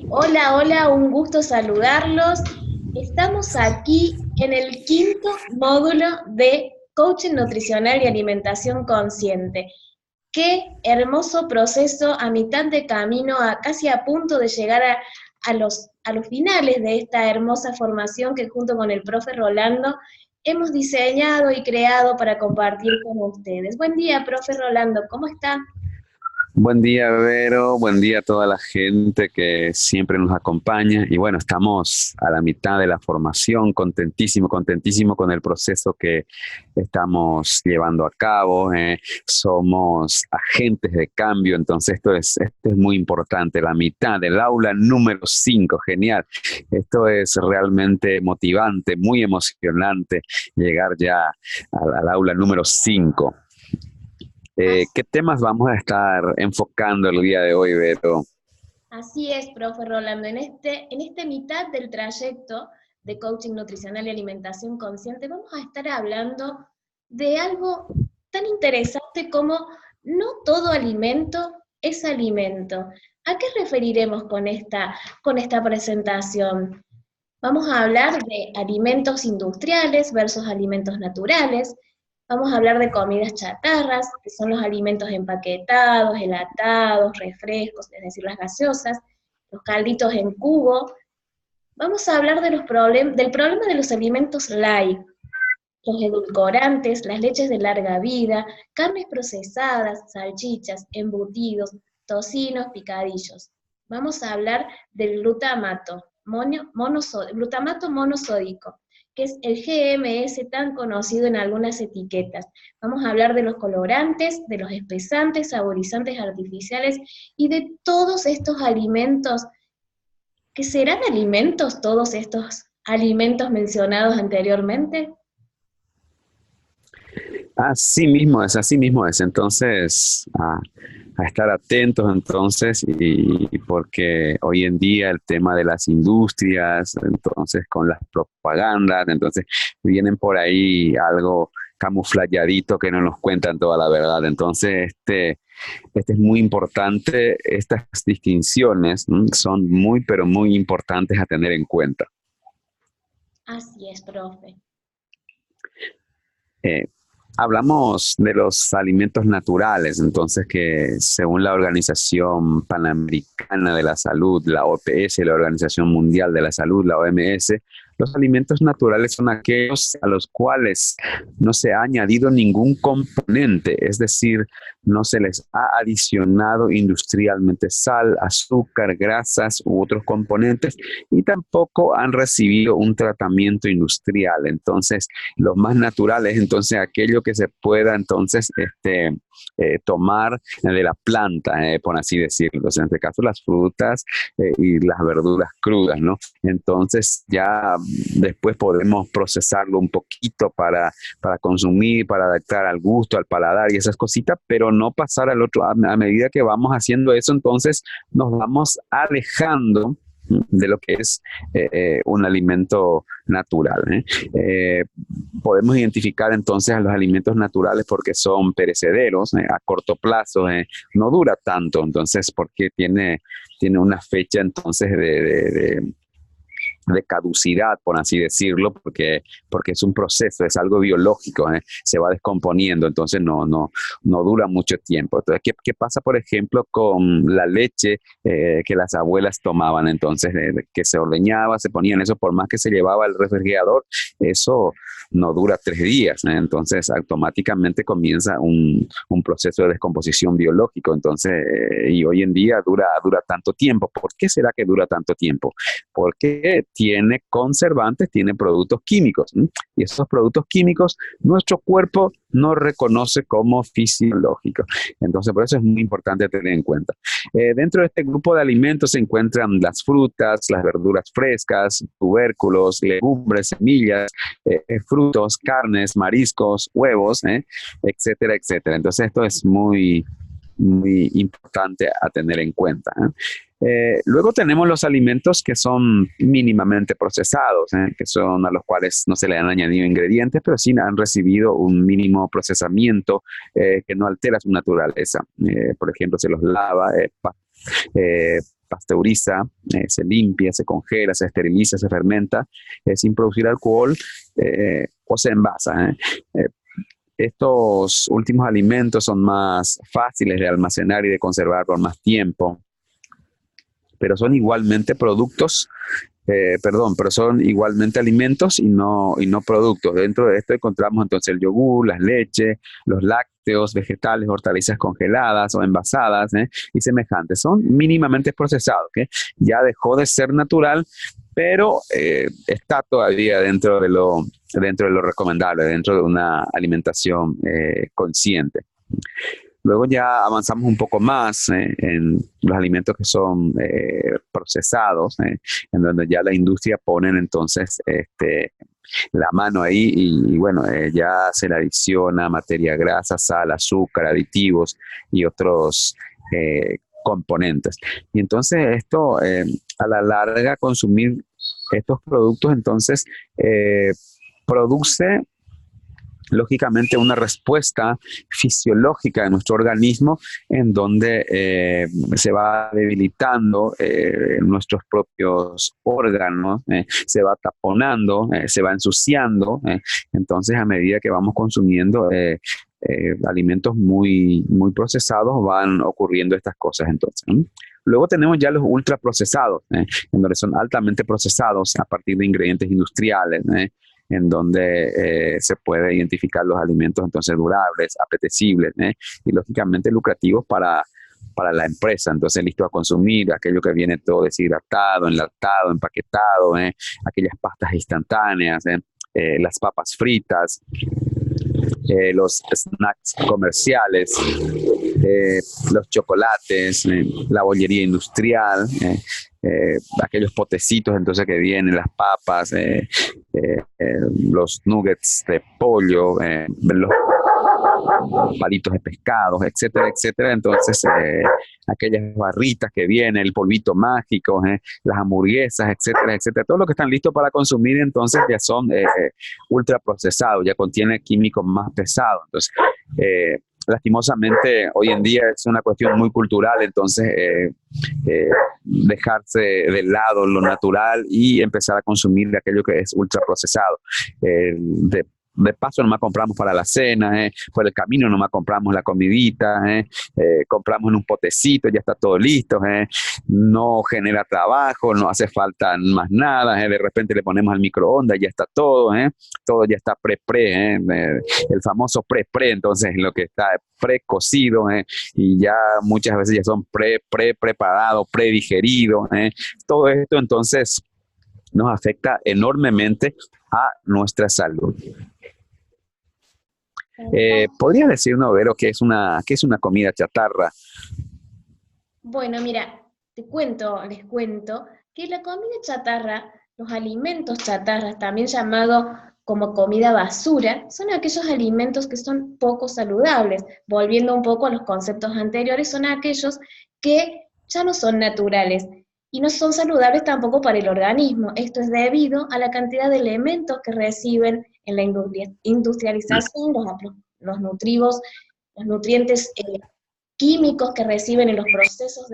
Hola, hola, un gusto saludarlos. Estamos aquí en el quinto módulo de Coaching Nutricional y Alimentación Consciente. Qué hermoso proceso a mitad de camino, casi a punto de llegar a los finales de esta hermosa formación que junto con el profe Rolando hemos diseñado y creado para compartir con ustedes. Buen día, profe Rolando, ¿cómo está? Buen día, Vero. Buen día a toda la gente que siempre nos acompaña. Y bueno, estamos a la mitad de la formación, contentísimo, contentísimo con el proceso que estamos llevando a cabo. Somos agentes de cambio, entonces esto es muy importante. La mitad del aula número 5, genial. Esto es realmente motivante, muy emocionante llegar ya al aula número 5. ¿Qué temas vamos a estar enfocando el día de hoy, Beto? Así es, profe Rolando. En este mitad del trayecto de coaching nutricional y alimentación consciente, vamos a estar hablando de algo tan interesante como no todo alimento es alimento. ¿A qué referiremos con esta presentación? Vamos a hablar de alimentos industriales versus alimentos naturales. Vamos a hablar de comidas chatarras, que son los alimentos empaquetados, enlatados, refrescos, es decir, las gaseosas, los calditos en cubo. Vamos a hablar del problema de los alimentos light, los edulcorantes, las leches de larga vida, carnes procesadas, salchichas, embutidos, tocinos, picadillos. Vamos a hablar del glutamato monosódico, que es el GMS tan conocido en algunas etiquetas. Vamos a hablar de los colorantes, de los espesantes, saborizantes artificiales y de todos estos alimentos, que serán alimentos, todos estos alimentos mencionados anteriormente. Así mismo es. Entonces, a estar atentos entonces, y porque hoy en día el tema de las industrias, entonces con las propagandas, entonces vienen por ahí algo camuflayadito que no nos cuentan toda la verdad. Entonces, este es muy importante, estas distinciones son muy, pero muy importantes a tener en cuenta. Así es, profe. Eh, Hablamos de los alimentos naturales, entonces que según la Organización Panamericana de la Salud, la OPS, la Organización Mundial de la Salud, la OMS, los alimentos naturales son aquellos a los cuales no se ha añadido ningún componente, es decir, no se les ha adicionado industrialmente sal, azúcar, grasas u otros componentes y tampoco han recibido un tratamiento industrial. Entonces, los más naturales, entonces aquello que se pueda entonces tomar de la planta, por así decirlo. Entonces, en este caso, las frutas y las verduras crudas, ¿no? Entonces, ya después podemos procesarlo un poquito para consumir, para adaptar al gusto, al paladar y esas cositas, pero no pasar al otro. A medida que vamos haciendo eso, entonces nos vamos alejando de lo que es un alimento natural. Podemos identificar entonces a los alimentos naturales porque son perecederos, a corto plazo, no dura tanto, entonces porque tiene una fecha entonces de caducidad, por así decirlo, porque es un proceso, es algo biológico, se va descomponiendo, entonces no dura mucho tiempo. Entonces, ¿qué pasa, por ejemplo, con la leche que las abuelas tomaban? Entonces, que se ordeñaba, se ponían eso, por más que se llevaba al refrigerador, eso no dura 3 días, entonces automáticamente comienza un proceso de descomposición biológico, entonces, y hoy en día dura tanto tiempo. ¿Por qué será que dura tanto tiempo? Porque tiene conservantes, tiene productos químicos. Y esos productos químicos nuestro cuerpo no reconoce como fisiológicos. Entonces, por eso es muy importante tener en cuenta. Dentro de este grupo de alimentos se encuentran las frutas, las verduras frescas, tubérculos, legumbres, semillas, frutos, carnes, mariscos, huevos, etcétera, etcétera. Entonces, esto es muy, muy importante a tener en cuenta. Luego tenemos los alimentos que son mínimamente procesados, que son a los cuales no se le han añadido ingredientes, pero sí han recibido un mínimo procesamiento que no altera su naturaleza. Por ejemplo, se los lava, pasteuriza, se limpia, se congela, se esteriliza, se fermenta, sin producir alcohol, o se envasa. Estos últimos alimentos son más fáciles de almacenar y de conservar por más tiempo, pero son igualmente productos, pero son igualmente alimentos y no productos. Dentro de esto encontramos entonces el yogur, las leches, los lácteos, vegetales, hortalizas congeladas o envasadas, y semejantes. Son mínimamente procesados, ¿okay? Ya dejó de ser natural, pero está todavía dentro de lo recomendable, dentro de una alimentación consciente. Luego ya avanzamos un poco más en los alimentos que son procesados, en donde ya la industria pone entonces la mano ahí y bueno, ya se le adiciona materia grasa, sal, azúcar, aditivos y otros componentes. Y entonces esto, a la larga, consumir estos productos, entonces, produce lógicamente una respuesta fisiológica de nuestro organismo en donde se va debilitando nuestros propios órganos, se va taponando, se va ensuciando. Entonces, a medida que vamos consumiendo alimentos muy, muy procesados, van ocurriendo estas cosas entonces, ¿no? Luego tenemos ya los ultraprocesados, en donde son altamente procesados a partir de ingredientes industriales, en donde se puede identificar los alimentos entonces durables, apetecibles, y lógicamente lucrativos para la empresa. Entonces, listo a consumir, aquello que viene todo deshidratado, enlatado, empaquetado, aquellas pastas instantáneas, las papas fritas, los snacks comerciales, los chocolates, la bollería industrial, aquellos potecitos entonces que vienen, las papas, los nuggets de pollo, los palitos de pescados, etcétera, etcétera. Entonces, aquellas barritas que vienen, el polvito mágico, las hamburguesas, etcétera, etcétera. Todo lo que están listos para consumir, entonces ya son ultraprocesados, ya contiene químicos más pesados. Entonces, lastimosamente, hoy en día es una cuestión muy cultural, entonces dejarse de lado lo natural y empezar a consumir aquello que es ultraprocesado. De paso nomás compramos para la cena, por el camino nomás compramos la comidita, compramos en un potecito, ya está todo listo, no genera trabajo, no hace falta más nada, de repente le ponemos al microondas, ya está todo, todo ya está pre-pre, el famoso pre-pre, entonces lo que está pre-cocido, y ya muchas veces ya son pre-preparado, pre-digerido, todo esto entonces nos afecta enormemente a nuestra salud. ¿Podrías decirnos, Vero, qué es una comida chatarra? Bueno, mira, les cuento, que la comida chatarra, los alimentos chatarras, también llamados como comida basura, son aquellos alimentos que son poco saludables. Volviendo un poco a los conceptos anteriores, son aquellos que ya no son naturales y no son saludables tampoco para el organismo. Esto es debido a la cantidad de elementos que reciben en la industrialización, los nutritivos, los nutrientes químicos que reciben en los procesos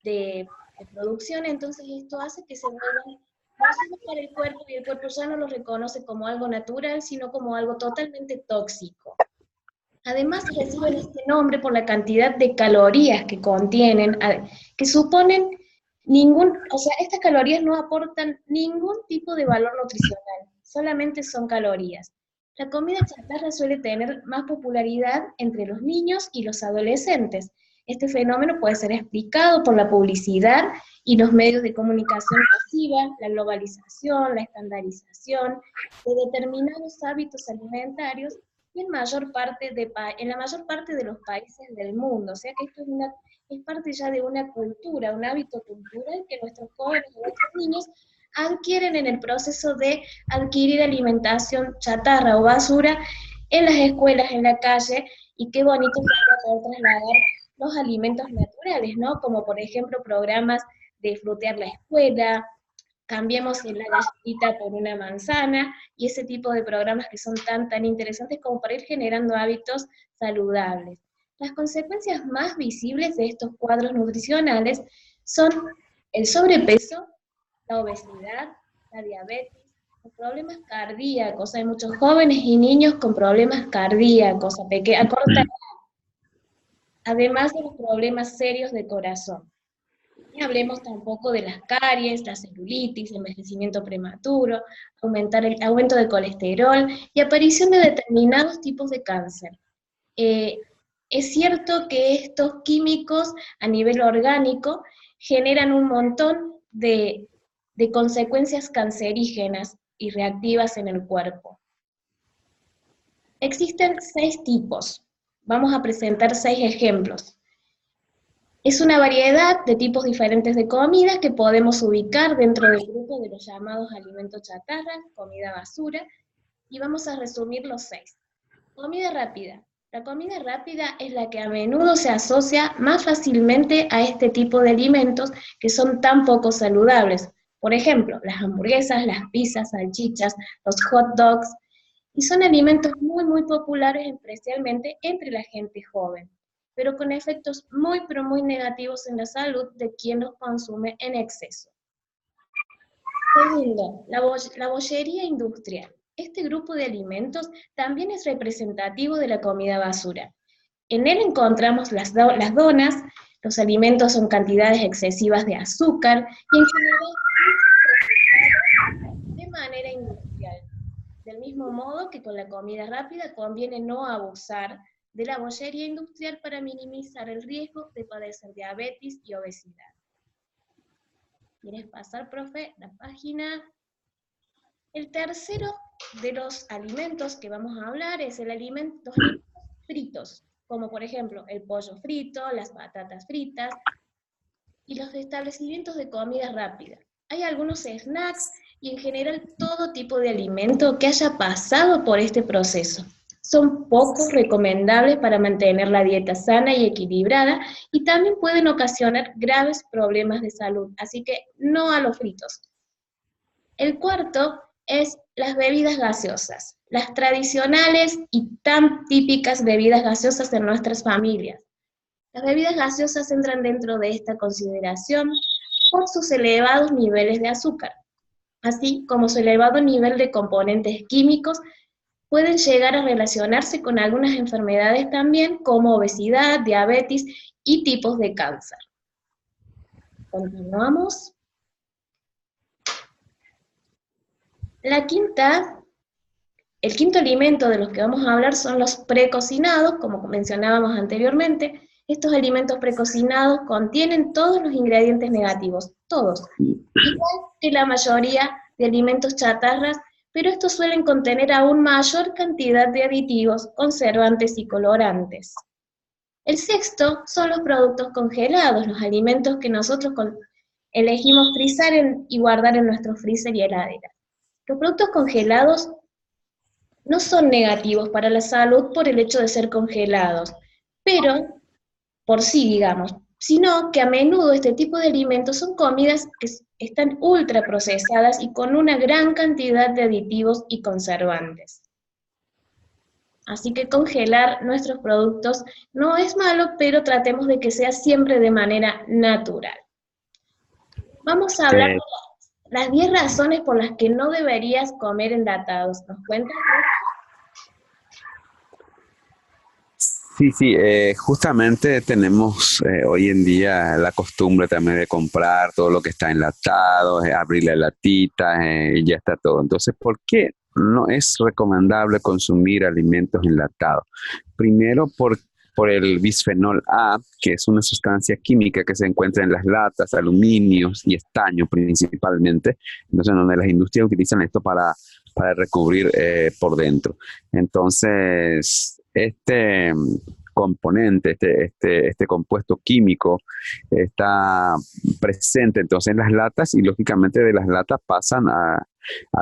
de producción. Entonces esto hace que se vuelvan nocivos para el cuerpo y el cuerpo ya no los reconoce como algo natural, sino como algo totalmente tóxico. Además reciben este nombre por la cantidad de calorías que contienen, que suponen estas calorías no aportan ningún tipo de valor nutricional, solamente son calorías. La comida chatarra suele tener más popularidad entre los niños y los adolescentes. Este fenómeno puede ser explicado por la publicidad y los medios de comunicación masiva, la globalización, la estandarización de determinados hábitos alimentarios y en la mayor parte de los países del mundo. O sea que esto es parte ya de una cultura, un hábito cultural que nuestros jóvenes y nuestros niños adquieren en el proceso de adquirir alimentación chatarra o basura en las escuelas, en la calle, y qué bonito sería poder trasladar los alimentos naturales, ¿no? Como por ejemplo programas de frutear la escuela, cambiemos la galletita por una manzana, y ese tipo de programas que son tan interesantes como para ir generando hábitos saludables. Las consecuencias más visibles de estos cuadros nutricionales son el sobrepeso, la obesidad, la diabetes, los problemas cardíacos. Hay muchos jóvenes y niños con problemas cardíacos a corta edad, además de los problemas serios de corazón. Y hablemos tampoco de las caries, la celulitis, envejecimiento prematuro, aumento de colesterol y aparición de determinados tipos de cáncer. Es cierto que estos químicos a nivel orgánico generan un montón de consecuencias cancerígenas y reactivas en el cuerpo. Existen 6 tipos. Vamos a presentar 6 ejemplos. Es una variedad de tipos diferentes de comida que podemos ubicar dentro del grupo de los llamados alimentos chatarra, comida basura, y vamos a resumir los 6. Comida rápida. La comida rápida es la que a menudo se asocia más fácilmente a este tipo de alimentos que son tan poco saludables. Por ejemplo, las hamburguesas, las pizzas, salchichas, los hot dogs, y son alimentos muy, muy populares, especialmente entre la gente joven, pero con efectos muy, pero muy negativos en la salud de quien los consume en exceso. Segundo, la bollería industrial. Este grupo de alimentos también es representativo de la comida basura. En él encontramos las donas, los alimentos con cantidades excesivas de azúcar y en general procesados de manera industrial. Del mismo modo que con la comida rápida conviene no abusar de la bollería industrial para minimizar el riesgo de padecer diabetes y obesidad. ¿Quieres pasar, profe, la página? El tercero de los alimentos que vamos a hablar es los alimentos fritos, como por ejemplo el pollo frito, las patatas fritas y los establecimientos de comida rápida. Hay algunos snacks y en general todo tipo de alimento que haya pasado por este proceso. Son poco recomendables para mantener la dieta sana y equilibrada y también pueden ocasionar graves problemas de salud, así que no a los fritos. El cuarto es las bebidas gaseosas, las tradicionales y tan típicas bebidas gaseosas en nuestras familias. Las bebidas gaseosas entran dentro de esta consideración por sus elevados niveles de azúcar, así como su elevado nivel de componentes químicos pueden llegar a relacionarse con algunas enfermedades también, como obesidad, diabetes y tipos de cáncer. Continuamos. El quinto alimento de los que vamos a hablar son los precocinados, como mencionábamos anteriormente. Estos alimentos precocinados contienen todos los ingredientes negativos, todos, igual que la mayoría de alimentos chatarras, pero estos suelen contener aún mayor cantidad de aditivos, conservantes y colorantes. El sexto son los productos congelados, los alimentos que nosotros elegimos frizar y guardar en nuestro freezer y heladera. Los productos congelados no son negativos para la salud por el hecho de ser congelados, pero por sí, digamos, sino que a menudo este tipo de alimentos son comidas que están ultra procesadas y con una gran cantidad de aditivos y conservantes. Así que congelar nuestros productos no es malo, pero tratemos de que sea siempre de manera natural. Vamos a hablar de las 10 razones por las que no deberías comer enlatados. ¿Nos cuentas? Sí, justamente tenemos hoy en día la costumbre también de comprar todo lo que está enlatado, abrir la latita y ya está todo. Entonces, ¿por qué no es recomendable consumir alimentos enlatados? Primero, por el bisfenol A, que es una sustancia química que se encuentra en las latas, aluminios y estaño principalmente, entonces donde las industrias utilizan esto para recubrir por dentro. Entonces, este componente, este compuesto químico está presente entonces en las latas y lógicamente de las latas pasan a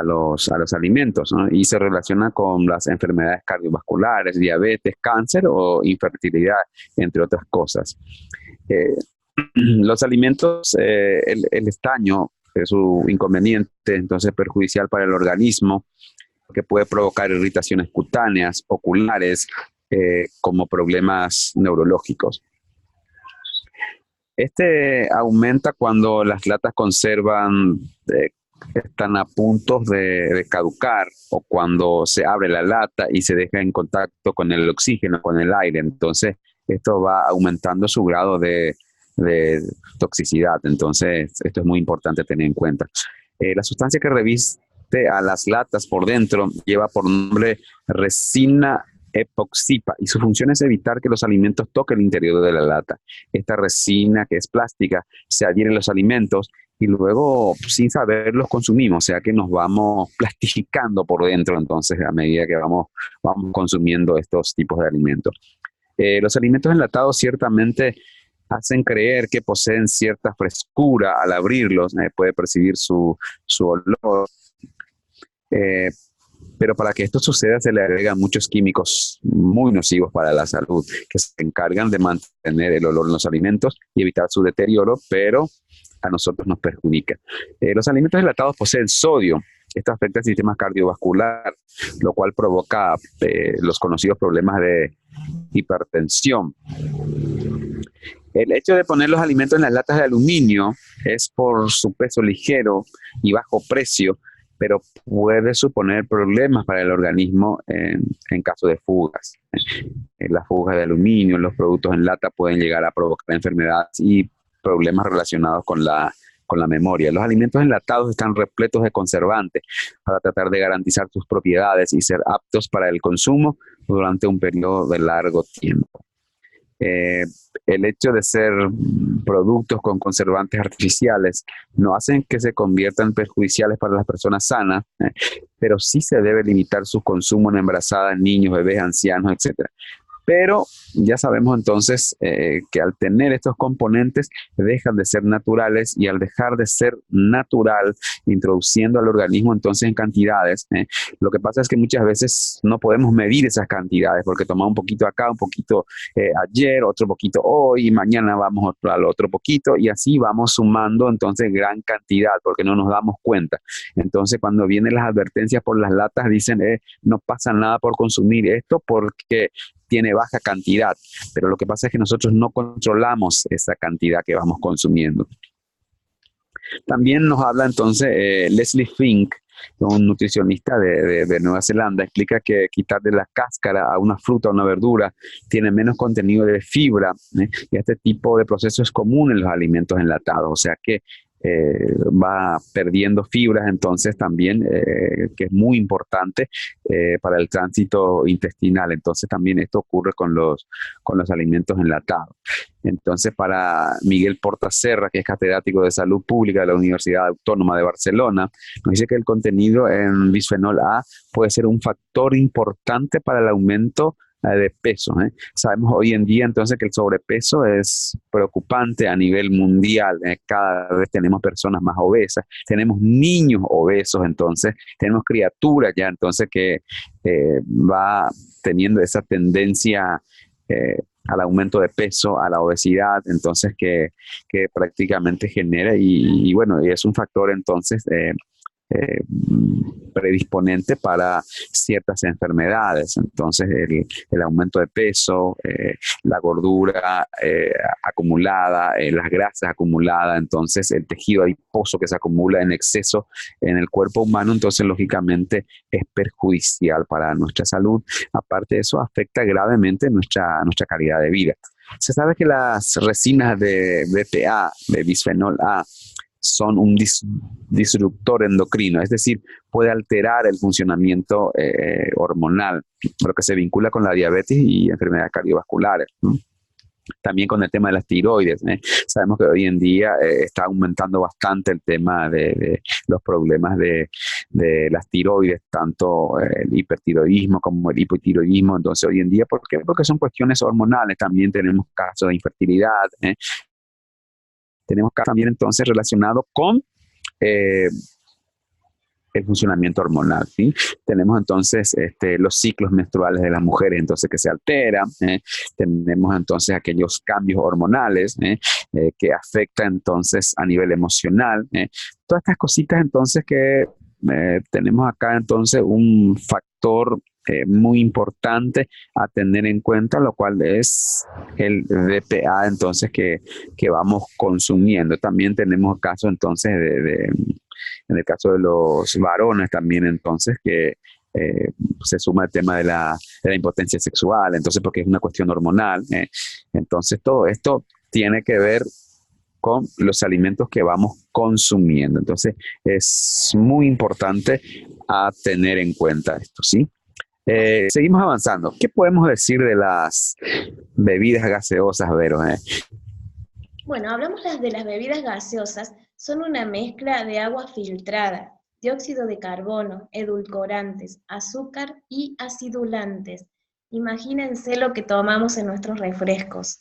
los alimentos, ¿no? Y se relaciona con las enfermedades cardiovasculares, diabetes, cáncer o infertilidad, entre otras cosas. Los alimentos, el estaño es un inconveniente, entonces perjudicial para el organismo, que puede provocar irritaciones cutáneas, oculares, como problemas neurológicos. Este aumenta cuando las latas conservan, están a punto de caducar, o cuando se abre la lata y se deja en contacto con el oxígeno, con el aire. Entonces, esto va aumentando su grado de toxicidad. Entonces, esto es muy importante tener en cuenta. La sustancia que reviste a las latas por dentro lleva por nombre resina epoxipa, y su función es evitar que los alimentos toquen el interior de la lata. Esta resina, que es plástica, se adhiere a los alimentos y luego, sin saber, los consumimos, o sea que nos vamos plastificando por dentro, entonces, a medida que vamos consumiendo estos tipos de alimentos. Los alimentos enlatados ciertamente hacen creer que poseen cierta frescura al abrirlos, puede percibir su olor, eh, pero para que esto suceda se le agregan muchos químicos muy nocivos para la salud, que se encargan de mantener el olor en los alimentos y evitar su deterioro, pero a nosotros nos perjudica. Los alimentos enlatados poseen sodio. Esto afecta el sistema cardiovascular, lo cual provoca los conocidos problemas de hipertensión. El hecho de poner los alimentos en las latas de aluminio es por su peso ligero y bajo precio, pero puede suponer problemas para el organismo en caso de fugas. Las fugas de aluminio, los productos en lata pueden llegar a provocar enfermedades y problemas relacionados con la memoria. Los alimentos enlatados están repletos de conservantes para tratar de garantizar sus propiedades y ser aptos para el consumo durante un periodo de largo tiempo. El hecho de ser productos con conservantes artificiales no hacen que se conviertan perjudiciales para las personas sanas, pero sí se debe limitar su consumo en embarazadas, niños, bebés, ancianos, etc. Pero ya sabemos entonces que al tener estos componentes dejan de ser naturales, y al dejar de ser natural, introduciendo al organismo entonces en cantidades, lo que pasa es que muchas veces no podemos medir esas cantidades, porque tomamos un poquito acá, un poquito ayer, otro poquito hoy, y mañana vamos al otro poquito, y así vamos sumando entonces gran cantidad, porque no nos damos cuenta. Entonces, cuando vienen las advertencias por las latas, dicen no pasa nada por consumir esto porque tiene baja cantidad, pero lo que pasa es que nosotros no controlamos esa cantidad que vamos consumiendo. También nos habla entonces Leslie Fink, un nutricionista de Nueva Zelanda, explica que quitarle la cáscara a una fruta o una verdura tiene menos contenido de fibra, y este tipo de proceso es común en los alimentos enlatados, o sea que va perdiendo fibras, entonces también, que es muy importante para el tránsito intestinal. Entonces también esto ocurre con los alimentos enlatados. Entonces, para Miguel Portaserra, que es catedrático de Salud Pública de la Universidad Autónoma de Barcelona, nos dice que el contenido en bisfenol A puede ser un factor importante para el aumento de peso. Sabemos hoy en día entonces que el sobrepeso es preocupante a nivel mundial. Cada vez tenemos personas más obesas, tenemos niños obesos, entonces tenemos criaturas ya entonces que va teniendo esa tendencia al aumento de peso, a la obesidad, entonces que prácticamente genera y bueno, y es un factor entonces eh, predisponente para ciertas enfermedades. Entonces el aumento de peso, la gordura acumulada, las grasas acumuladas, entonces el tejido adiposo que se acumula en exceso en el cuerpo humano, entonces lógicamente es perjudicial para nuestra salud. Aparte de eso, afecta gravemente nuestra calidad de vida. Se sabe que las resinas de BPA, de bisfenol A, son un disruptor endocrino, es decir, puede alterar el funcionamiento hormonal, lo que se vincula con la diabetes y enfermedades cardiovasculares, ¿no? También con el tema de las tiroides. Sabemos que hoy en día está aumentando bastante el tema de los problemas de las tiroides, tanto el hipertiroidismo como el hipotiroidismo. Entonces, hoy en día, ¿por qué? Porque son cuestiones hormonales. También tenemos casos de infertilidad. Tenemos casos también entonces relacionados con el funcionamiento hormonal, ¿sí? Tenemos entonces los ciclos menstruales de las mujeres, entonces que se alteran. Tenemos entonces aquellos cambios hormonales que afectan entonces a nivel emocional. Todas estas cositas entonces que tenemos acá entonces un factor muy importante a tener en cuenta, lo cual es el BPA entonces que vamos consumiendo. También tenemos casos entonces en el caso de los varones también entonces que se suma el tema de la impotencia sexual, entonces porque es una cuestión hormonal. Entonces todo esto tiene que ver con los alimentos que vamos consumiendo. Entonces es muy importante a tener en cuenta esto, ¿sí? Seguimos avanzando. ¿Qué podemos decir de las bebidas gaseosas, Vero? Bueno, hablamos de las bebidas gaseosas, son una mezcla de agua filtrada, dióxido de carbono, edulcorantes, azúcar y acidulantes. Imagínense lo que tomamos en nuestros refrescos.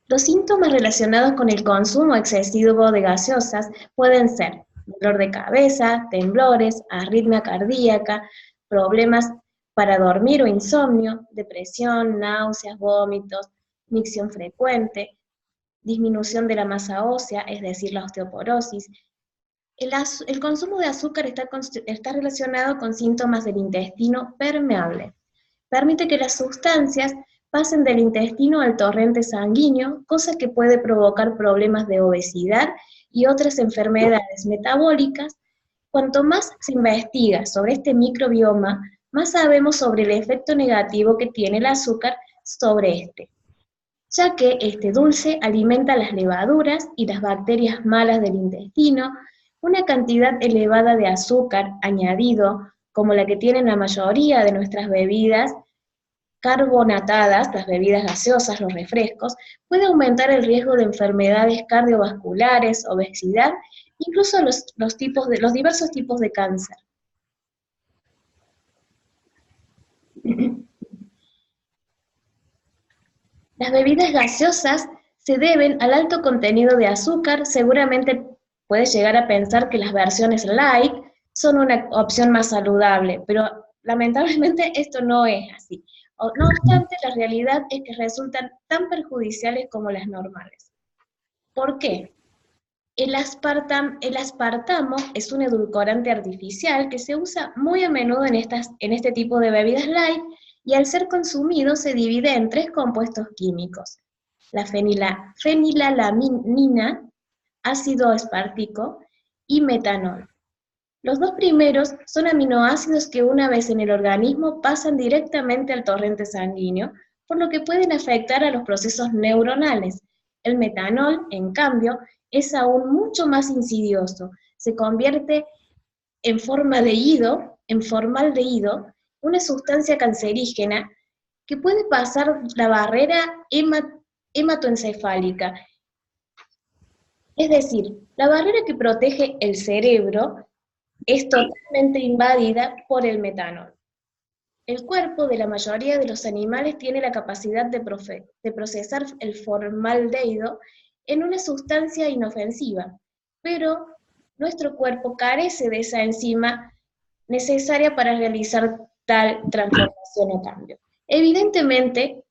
Los síntomas relacionados con el consumo excesivo de gaseosas pueden ser dolor de cabeza, temblores, arritmia cardíaca, problemas para dormir o insomnio, depresión, náuseas, vómitos, micción frecuente, disminución de la masa ósea, es decir, la osteoporosis. El consumo de azúcar está relacionado con síntomas del intestino permeable. Permite que las sustancias pasen del intestino al torrente sanguíneo, cosa que puede provocar problemas de obesidad y otras enfermedades metabólicas. Cuanto más se investiga sobre este microbioma, más sabemos sobre el efecto negativo que tiene el azúcar sobre este, ya que este dulce alimenta las levaduras y las bacterias malas del intestino. Una cantidad elevada de azúcar añadido, como la que tienen la mayoría de nuestras bebidas carbonatadas, las bebidas gaseosas, los refrescos, puede aumentar el riesgo de enfermedades cardiovasculares, obesidad, incluso los diversos tipos de cáncer. Las bebidas gaseosas se deben al alto contenido de azúcar. Seguramente puedes llegar a pensar que las versiones light son una opción más saludable, pero lamentablemente esto no es así. No obstante, la realidad es que resultan tan perjudiciales como las normales. ¿Por qué? El aspartamo es un edulcorante artificial que se usa muy a menudo en este tipo de bebidas light, y al ser consumido se divide en 3 compuestos químicos: la fenilalanina, ácido aspartico y metanol. Los dos primeros son aminoácidos que una vez en el organismo pasan directamente al torrente sanguíneo, por lo que pueden afectar a los procesos neuronales. El metanol, en cambio, es aún mucho más insidioso. Se convierte en formaldehído, una sustancia cancerígena que puede pasar la barrera hematoencefálica. Es decir, la barrera que protege el cerebro es totalmente invadida por el metanol. El cuerpo de la mayoría de los animales tiene la capacidad de procesar el formaldehído en una sustancia inofensiva, pero nuestro cuerpo carece de esa enzima necesaria para realizar tal transformación o cambio. Evidentemente,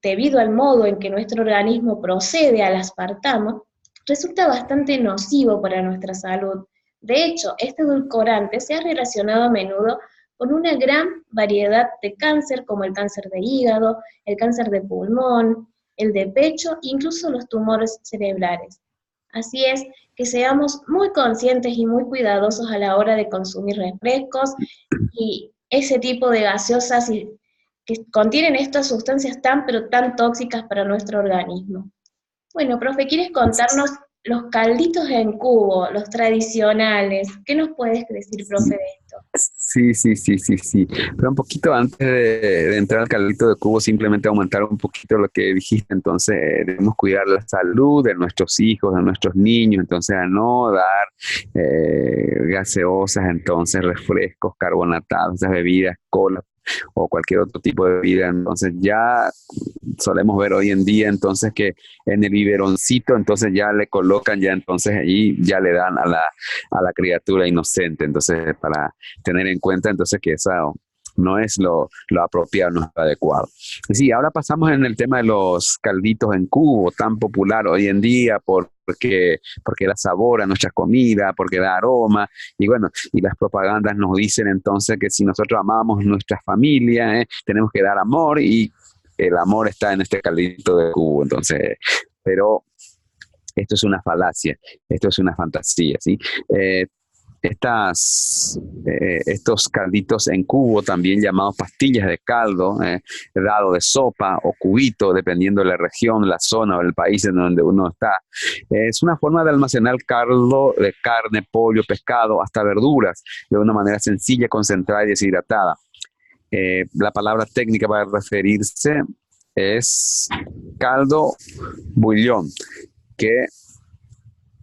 debido al modo en que nuestro organismo procede al aspartamo, resulta bastante nocivo para nuestra salud. De hecho, este edulcorante se ha relacionado a menudo con una gran variedad de cáncer, como el cáncer de hígado, el cáncer de pulmón, el de pecho e incluso los tumores cerebrales. Así es que seamos muy conscientes y muy cuidadosos a la hora de consumir refrescos y ese tipo de gaseosas que contienen estas sustancias tan pero tan tóxicas para nuestro organismo. Bueno, profe, ¿quieres contarnos los calditos en cubo, los tradicionales? ¿Qué nos puedes decir, profe, de esto? Sí. Pero un poquito antes de entrar al caldito de cubo, simplemente aumentar un poquito lo que dijiste. Entonces, debemos cuidar la salud de nuestros hijos, de nuestros niños. Entonces, a no dar gaseosas, entonces refrescos, carbonatados, esas bebidas, cola o cualquier otro tipo de bebida. Entonces, ya solemos ver hoy en día, entonces, que en el biberoncito, entonces ya le colocan, ya entonces ahí ya le dan a la criatura inocente. Entonces, para tener en cuenta entonces que no es lo apropiado, no es lo adecuado. Sí, ahora pasamos en el tema de los calditos en cubo, tan popular hoy en día porque da sabor a nuestra comida, porque da aroma, y bueno, y las propagandas nos dicen entonces que si nosotros amamos nuestra familia, tenemos que dar amor, y el amor está en este caldito de cubo, entonces, pero esto es una falacia, esto es una fantasía, ¿sí? Estos calditos en cubo, también llamados pastillas de caldo, dado de sopa o cubito, dependiendo de la región, la zona o el país en donde uno está. Es una forma de almacenar caldo de carne, pollo, pescado, hasta verduras, de una manera sencilla, concentrada y deshidratada. La palabra técnica para referirse es caldo bouillon, que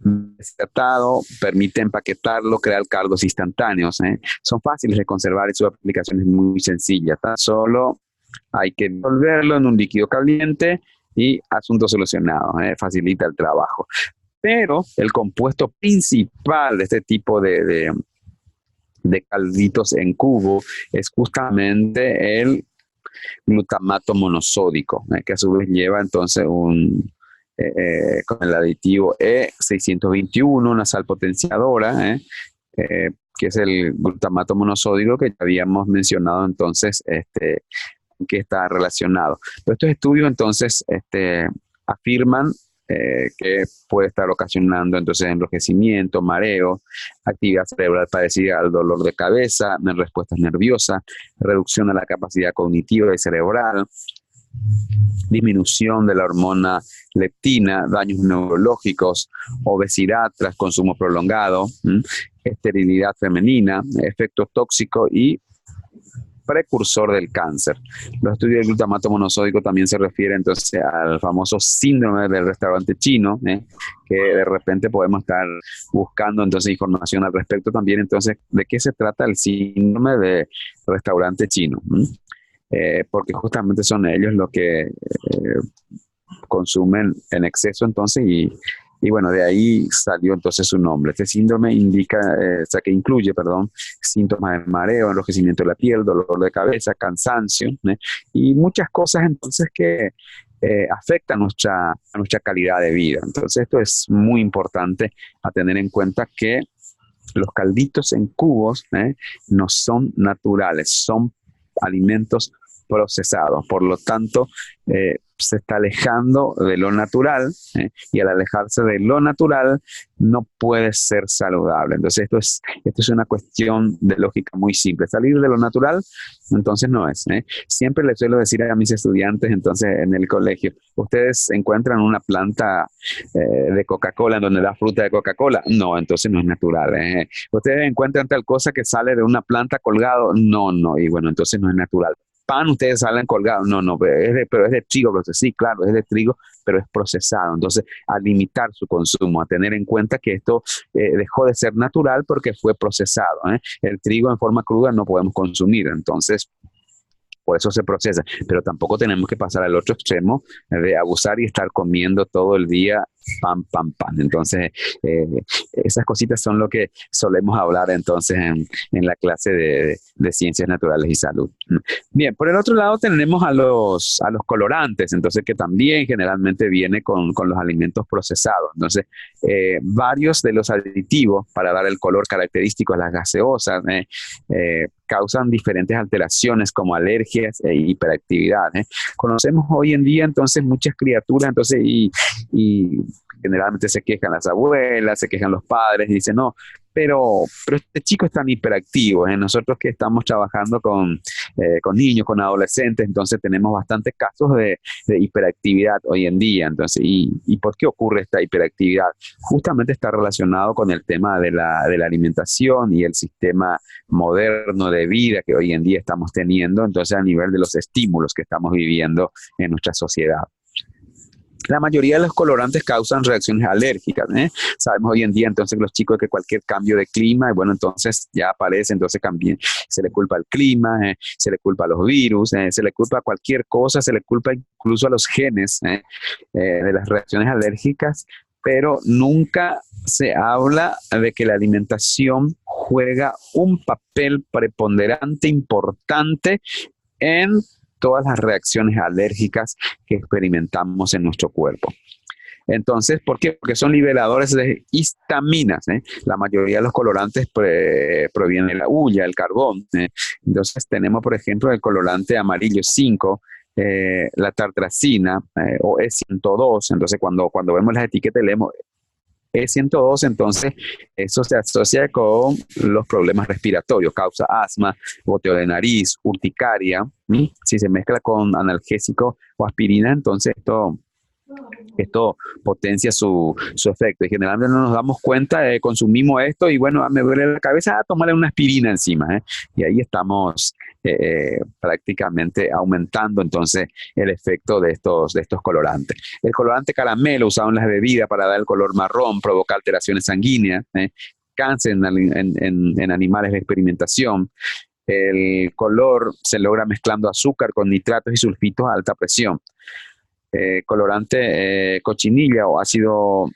deshidratado permite empaquetarlo, crear caldos instantáneos. Son fáciles de conservar y su aplicación es muy sencilla. Tan solo hay que disolverlo en un líquido caliente y asunto solucionado. Facilita el trabajo. Pero el compuesto principal de este tipo de calditos en cubo es justamente el glutamato monosódico, que a su vez lleva entonces con el aditivo E621, una sal potenciadora, que es el glutamato monosódico que ya habíamos mencionado entonces, que está relacionado. Pero estos estudios entonces afirman que puede estar ocasionando entonces enrojecimiento, mareo, actividad cerebral parecida al dolor de cabeza, respuestas nerviosas, reducción de la capacidad cognitiva y cerebral, disminución de la hormona leptina, daños neurológicos, obesidad tras consumo prolongado, esterilidad femenina, efecto tóxico y precursor del cáncer. Los estudios del glutamato monosódico también se refieren entonces al famoso síndrome del restaurante chino, que de repente podemos estar buscando entonces información al respecto también. Entonces, ¿de qué se trata el síndrome del restaurante chino? Porque justamente son ellos los que consumen en exceso entonces, y bueno, de ahí salió entonces su nombre. Este síndrome que incluye, síntomas de mareo, enrojecimiento de la piel, dolor de cabeza, cansancio, y muchas cosas entonces que afectan a nuestra calidad de vida. Entonces esto es muy importante a tener en cuenta, que los calditos en cubos no son naturales, son alimentos procesados. Por lo tanto, se está alejando de lo natural, y al alejarse de lo natural no puede ser saludable. Entonces esto es una cuestión de lógica muy simple. Salir de lo natural, entonces no es. Siempre les suelo decir a mis estudiantes entonces en el colegio: ustedes encuentran una planta de Coca-Cola en donde da fruta de Coca-Cola, no, entonces no es natural. Ustedes encuentran tal cosa que sale de una planta colgado, no, y bueno, entonces no es natural. Pan, ustedes salen colgados, no, pero es de trigo, pero sí, claro, es de trigo, pero es procesado. Entonces, a limitar su consumo, a tener en cuenta que esto dejó de ser natural porque fue procesado. El trigo en forma cruda no podemos consumir, entonces por eso se procesa, pero tampoco tenemos que pasar al otro extremo de abusar y estar comiendo todo el día pan. Entonces, esas cositas son lo que solemos hablar entonces en la clase de Ciencias Naturales y Salud. Bien, por el otro lado tenemos a los colorantes, entonces, que también generalmente viene con los alimentos procesados. Entonces, varios de los aditivos para dar el color característico a las gaseosas causan diferentes alteraciones como alergias e hiperactividad. Conocemos hoy en día entonces muchas criaturas, entonces, y generalmente se quejan las abuelas, se quejan los padres y dicen: no, pero este chico es tan hiperactivo. Nosotros que estamos trabajando con niños, con adolescentes, entonces tenemos bastantes casos de hiperactividad hoy en día. Entonces, ¿y por qué ocurre esta hiperactividad? Justamente está relacionado con el tema de la alimentación y el sistema moderno de vida que hoy en día estamos teniendo, entonces, a nivel de los estímulos que estamos viviendo en nuestra sociedad. La mayoría de los colorantes causan reacciones alérgicas. Sabemos hoy en día entonces los chicos que cualquier cambio de clima, y bueno, entonces ya aparece, entonces se le culpa al clima, se le culpa a los virus, se le culpa a cualquier cosa, se le culpa incluso a los genes de las reacciones alérgicas, pero nunca se habla de que la alimentación juega un papel preponderante, importante en todas las reacciones alérgicas que experimentamos en nuestro cuerpo. Entonces, ¿por qué? Porque son liberadores de histaminas, ¿eh? La mayoría de los colorantes provienen de la hulla, el carbón, ¿eh? Entonces, tenemos, por ejemplo, el colorante amarillo 5, la tartrazina o E102. Entonces, cuando vemos las etiquetas, leemos E102, entonces eso se asocia con los problemas respiratorios, causa asma, goteo de nariz, urticaria. Si se mezcla con analgésico o aspirina, entonces esto potencia su efecto. Y generalmente no nos damos cuenta, consumimos esto y bueno, me duele la cabeza, tomarle una aspirina encima. Y ahí estamos prácticamente aumentando entonces el efecto de estos colorantes. El colorante caramelo usado en las bebidas para dar el color marrón provoca alteraciones sanguíneas, cáncer en animales de experimentación. El color se logra mezclando azúcar con nitratos y sulfitos a alta presión. Colorante cochinilla o ácido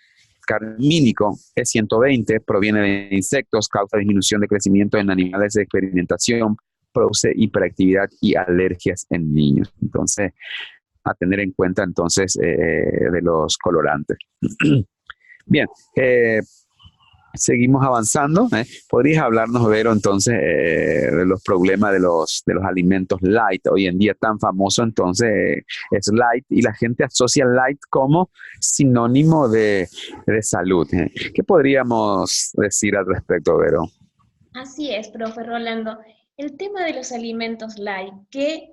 carmínico E120 proviene de insectos, causa disminución de crecimiento en animales de experimentación, produce hiperactividad y alergias en niños. Entonces, a tener en cuenta entonces de los colorantes. Bien, seguimos avanzando. ¿Podrías hablarnos, Vero, entonces de los problemas de los alimentos light? Hoy en día tan famoso, entonces, es light y la gente asocia light como sinónimo de salud. ¿Qué podríamos decir al respecto, Vero? Así es, profe Rolando. El tema de los alimentos light, qué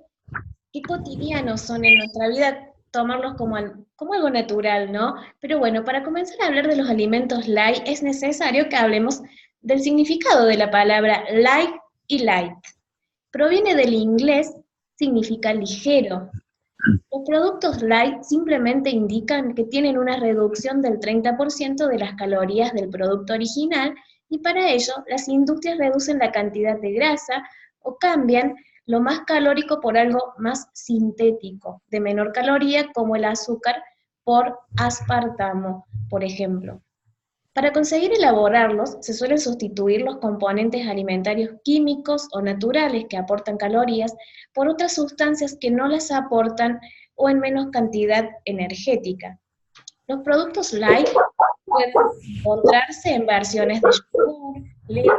cotidianos son en nuestra vida, tomarlos como algo natural, ¿no? Pero bueno, para comenzar a hablar de los alimentos light, es necesario que hablemos del significado de la palabra light y light. Proviene del inglés, significa ligero. Los productos light simplemente indican que tienen una reducción del 30% de las calorías del producto original y para ello las industrias reducen la cantidad de grasa o cambian lo más calórico por algo más sintético, de menor caloría, como el azúcar por aspartamo, por ejemplo. Para conseguir elaborarlos, se suelen sustituir los componentes alimentarios químicos o naturales que aportan calorías por otras sustancias que no las aportan o en menos cantidad energética. Los productos light pueden encontrarse en versiones de yogur, leche,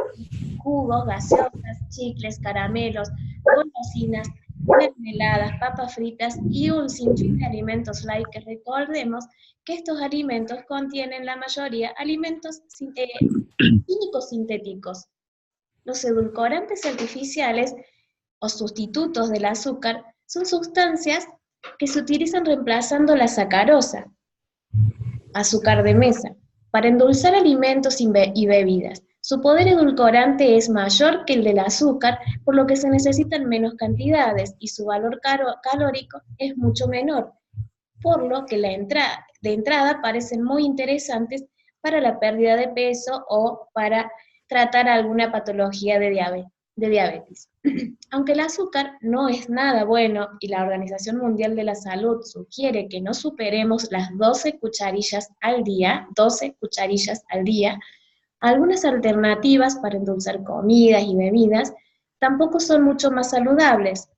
jugos, gaseosas, chicles, caramelos, golosinas, mermeladas, papas fritas y un sinfín de alimentos light que recordemos que estos alimentos contienen la mayoría alimentos químicos sintéticos. Los edulcorantes artificiales o sustitutos del azúcar son sustancias que se utilizan reemplazando la sacarosa, azúcar de mesa, para endulzar alimentos y bebidas. Su poder edulcorante es mayor que el del azúcar, por lo que se necesitan menos cantidades y su valor calórico es mucho menor, por lo que de entrada parecen muy interesantes para la pérdida de peso o para tratar alguna patología de diabetes. Aunque el azúcar no es nada bueno y la Organización Mundial de la Salud sugiere que no superemos las 12 cucharillas al día, algunas alternativas para endulzar comidas y bebidas tampoco son mucho más saludables.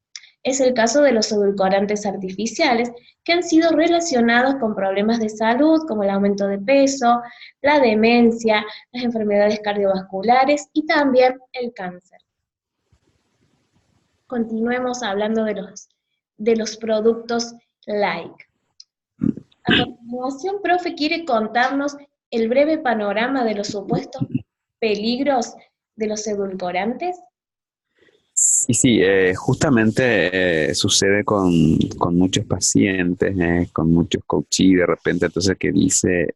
Es el caso de los edulcorantes artificiales, que han sido relacionados con problemas de salud como el aumento de peso, la demencia, las enfermedades cardiovasculares y también el cáncer. Continuemos hablando de los productos light. A continuación, profe, ¿quiere contarnos el breve panorama de los supuestos peligros de los edulcorantes? Y sí, justamente sucede con muchos pacientes, con muchos coaches de repente, entonces que dice,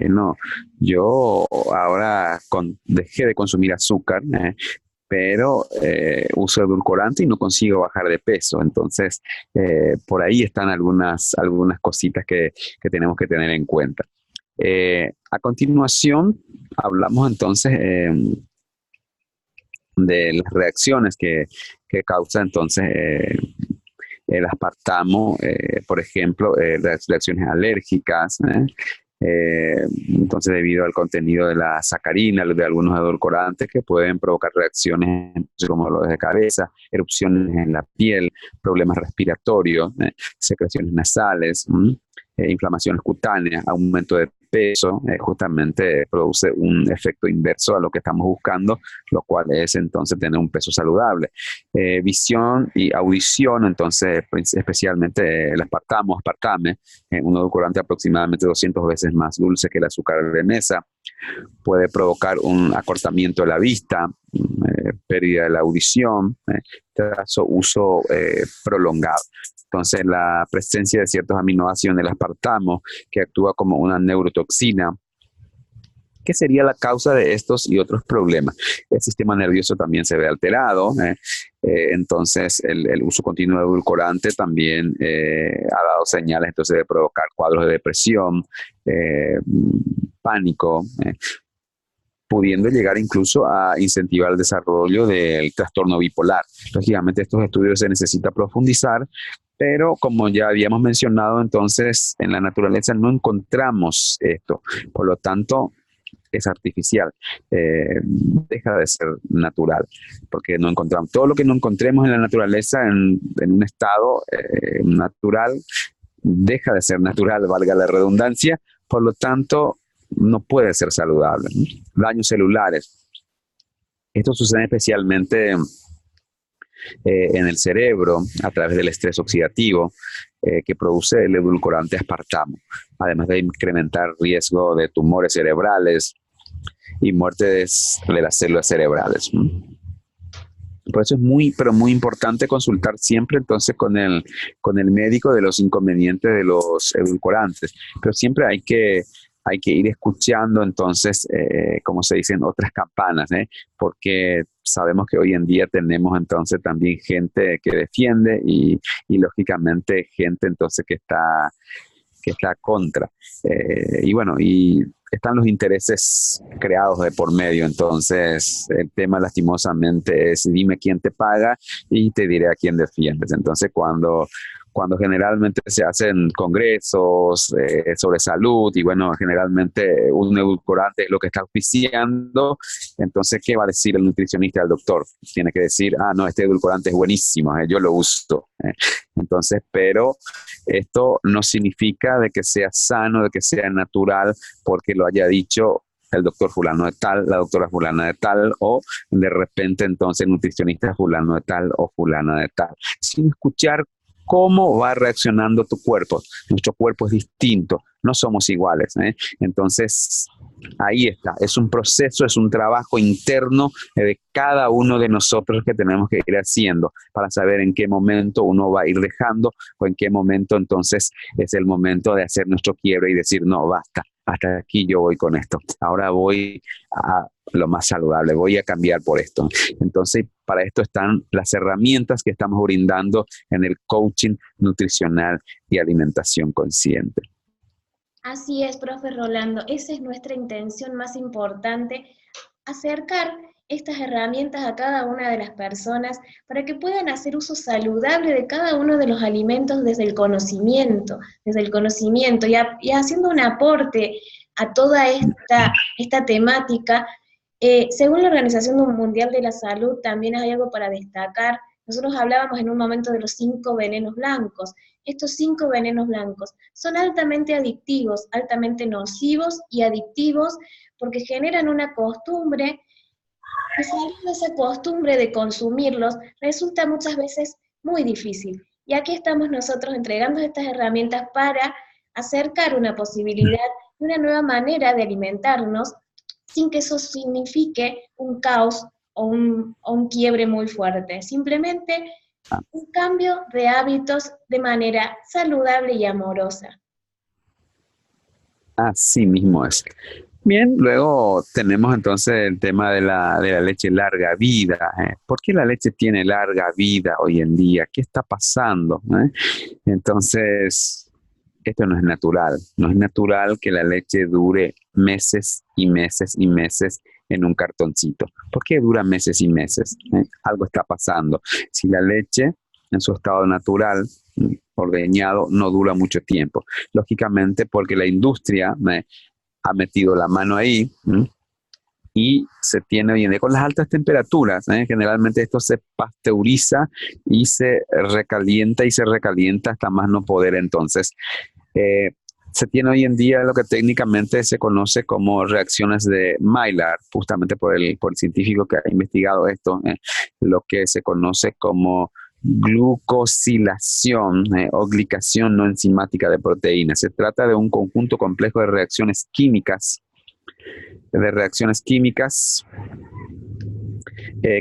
no, yo ahora dejé de consumir azúcar, pero uso edulcorante y no consigo bajar de peso. Entonces, por ahí están algunas cositas que tenemos que tener en cuenta. A continuación, hablamos entonces de las reacciones que causa entonces el aspartamo, por ejemplo, las reacciones alérgicas, Entonces, debido al contenido de la sacarina, de algunos edulcorantes que pueden provocar reacciones como dolores de cabeza, erupciones en la piel, problemas respiratorios, secreciones nasales, inflamaciones cutáneas, aumento de peso, justamente produce un efecto inverso a lo que estamos buscando, lo cual es entonces tener un peso saludable. Visión y audición, entonces especialmente el aspartame, un edulcorante aproximadamente 200 veces más dulce que el azúcar de mesa, puede provocar un acortamiento de la vista, pérdida de la audición, tras uso prolongado. Entonces, la presencia de ciertos aminoácidos en el aspartamo, que actúa como una neurotoxina, ¿qué sería la causa de estos y otros problemas? El sistema nervioso también se ve alterado, entonces el uso continuo de edulcorante también ha dado señales entonces de provocar cuadros de depresión, pánico, pudiendo llegar incluso a incentivar el desarrollo del trastorno bipolar. Lógicamente, estos estudios se necesita profundizar, pero como ya habíamos mencionado, entonces en la naturaleza no encontramos esto. Por lo tanto, es artificial, deja de ser natural, porque no encontramos todo lo que no encontremos en la naturaleza en un estado natural, deja de ser natural, valga la redundancia, por lo tanto, no puede ser saludable. Daños celulares. Esto sucede especialmente en el cerebro a través del estrés oxidativo que produce el edulcorante aspartamo, además de incrementar riesgo de tumores cerebrales y muerte de las células cerebrales. Por eso es muy, pero muy importante consultar siempre entonces con el médico de los inconvenientes de los edulcorantes, pero siempre hay que ir escuchando entonces, como se dicen, otras campanas, porque sabemos que hoy en día tenemos entonces también gente que defiende y lógicamente gente entonces que está contra. Y bueno, y están los intereses creados de por medio, entonces el tema lastimosamente es dime quién te paga y te diré a quién defiendes. Entonces cuando generalmente se hacen congresos sobre salud y bueno, generalmente un edulcorante es lo que está auspiciando, entonces ¿qué va a decir el nutricionista al doctor? Tiene que decir, no, este edulcorante es buenísimo, yo lo uso. Entonces, pero esto no significa de que sea sano, de que sea natural, porque lo haya dicho el doctor fulano de tal, la doctora fulana de tal, o de repente entonces nutricionista fulano de tal o fulana de tal, sin escuchar cómo va reaccionando tu cuerpo. Nuestro cuerpo es distinto, no somos iguales. Entonces, ahí está, es un proceso, es un trabajo interno de cada uno de nosotros que tenemos que ir haciendo para saber en qué momento uno va a ir dejando o en qué momento entonces es el momento de hacer nuestro quiebre y decir, no, basta, hasta aquí yo voy con esto, ahora voy a lo más saludable, voy a cambiar por esto. Entonces, para esto están las herramientas que estamos brindando en el coaching nutricional y alimentación consciente. Así es, profe Rolando, esa es nuestra intención más importante, acercar estas herramientas a cada una de las personas para que puedan hacer uso saludable de cada uno de los alimentos desde el conocimiento y haciendo un aporte a toda esta temática. Según la Organización Mundial de la Salud, también hay algo para destacar. Nosotros hablábamos en un momento de los 5 venenos blancos. Estos 5 venenos blancos son altamente adictivos, altamente nocivos y adictivos porque generan una costumbre y salir de esa costumbre de consumirlos resulta muchas veces muy difícil. Y aquí estamos nosotros entregando estas herramientas para acercar una posibilidad de una nueva manera de alimentarnos sin que eso signifique un caos o un quiebre muy fuerte. Simplemente un cambio de hábitos de manera saludable y amorosa. Así mismo es. Bien, luego tenemos entonces el tema de la leche larga vida. ¿Por qué la leche tiene larga vida hoy en día? ¿Qué está pasando? Entonces, esto no es natural. No es natural que la leche dure meses y meses y meses en un cartoncito. ¿Por qué dura meses y meses? Algo está pasando. Si la leche en su estado natural ordeñado no dura mucho tiempo. Lógicamente porque la industria ha metido la mano ahí y se tiene hoy en día con las altas temperaturas. Generalmente esto se pasteuriza y se recalienta hasta más no poder. Entonces, se tiene hoy en día lo que técnicamente se conoce como reacciones de Maillard, justamente por el científico que ha investigado esto, lo que se conoce como glucosilación o glicación no enzimática de proteínas. Se trata de un conjunto complejo de reacciones químicas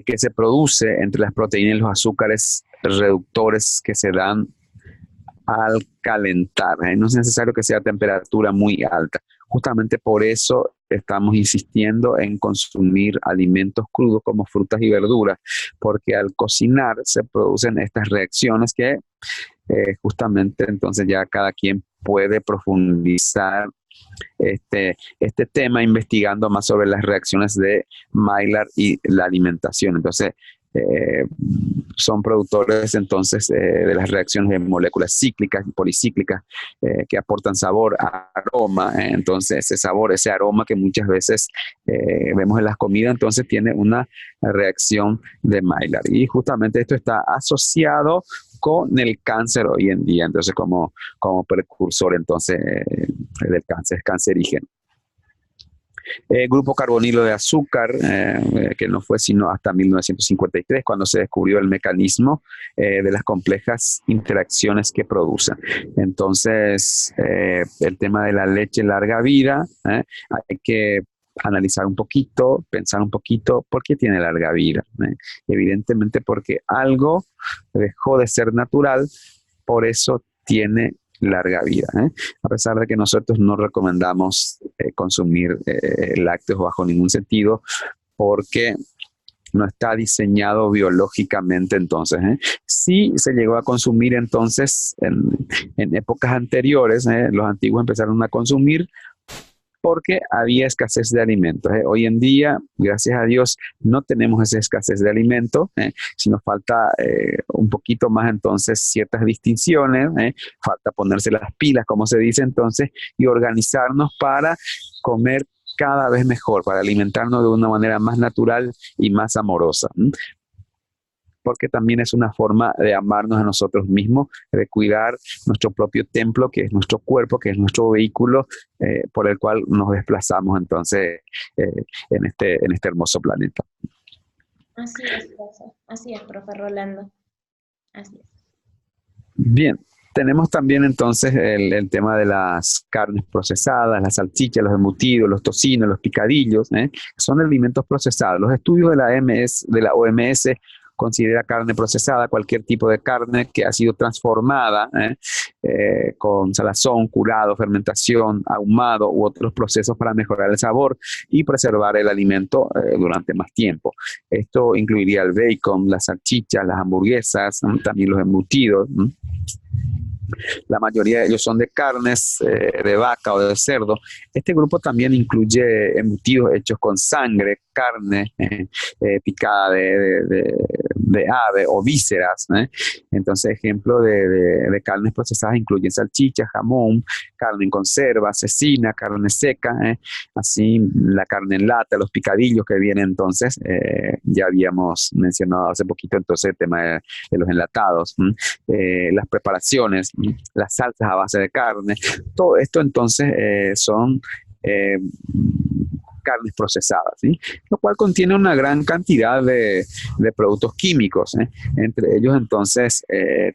que se produce entre las proteínas y los azúcares reductores que se dan al calentar. No es necesario que sea a temperatura muy alta. Justamente por eso estamos insistiendo en consumir alimentos crudos como frutas y verduras, porque al cocinar se producen estas reacciones que justamente entonces ya cada quien puede profundizar este tema investigando más sobre las reacciones de Maillard y la alimentación. Entonces, son productores entonces de las reacciones de moléculas cíclicas y policíclicas que aportan sabor, aroma. Entonces, ese sabor, ese aroma que muchas veces vemos en las comidas, entonces tiene una reacción de Maillard. Y justamente esto está asociado con el cáncer hoy en día, entonces como precursor entonces del cáncer, es cancerígeno. Grupo carbonilo de azúcar, que no fue sino hasta 1953 cuando se descubrió el mecanismo de las complejas interacciones que producen. Entonces, el tema de la leche larga vida, hay que analizar un poquito, pensar un poquito, ¿por qué tiene larga vida? Evidentemente porque algo dejó de ser natural, por eso tiene larga vida. A pesar de que nosotros no recomendamos consumir lácteos bajo ningún sentido, porque no está diseñado biológicamente entonces. Sí se llegó a consumir entonces en épocas anteriores, los antiguos empezaron a consumir porque había escasez de alimentos. Hoy en día, gracias a Dios, no tenemos esa escasez de alimentos, si nos falta un poquito más entonces ciertas distinciones, falta ponerse las pilas, como se dice entonces, y organizarnos para comer cada vez mejor, para alimentarnos de una manera más natural y más amorosa. Porque también es una forma de amarnos a nosotros mismos, de cuidar nuestro propio templo, que es nuestro cuerpo, que es nuestro vehículo por el cual nos desplazamos entonces en este hermoso planeta. Así es, profe Rolando. Así es. Bien. Tenemos también entonces el tema de las carnes procesadas, las salchichas, los embutidos, los tocinos, los picadillos, son alimentos procesados. Los estudios de la OMS considera carne procesada cualquier tipo de carne que ha sido transformada con salazón, curado, fermentación, ahumado u otros procesos para mejorar el sabor y preservar el alimento durante más tiempo. Esto incluiría el bacon, las salchichas, las hamburguesas, también los embutidos. La mayoría de ellos son de carnes de vaca o de cerdo. Este grupo también incluye embutidos hechos con sangre, carne picada de ave o vísceras. Entonces, ejemplo de carnes procesadas incluyen salchicha, jamón, carne en conserva, cecina, carne seca, así la carne en lata, los picadillos que vienen entonces, ya habíamos mencionado hace poquito entonces el tema de los enlatados, las preparaciones, las salsas a base de carne, todo esto entonces son carnes procesadas, ¿sí? Lo cual contiene una gran cantidad de productos químicos. Entre ellos, entonces,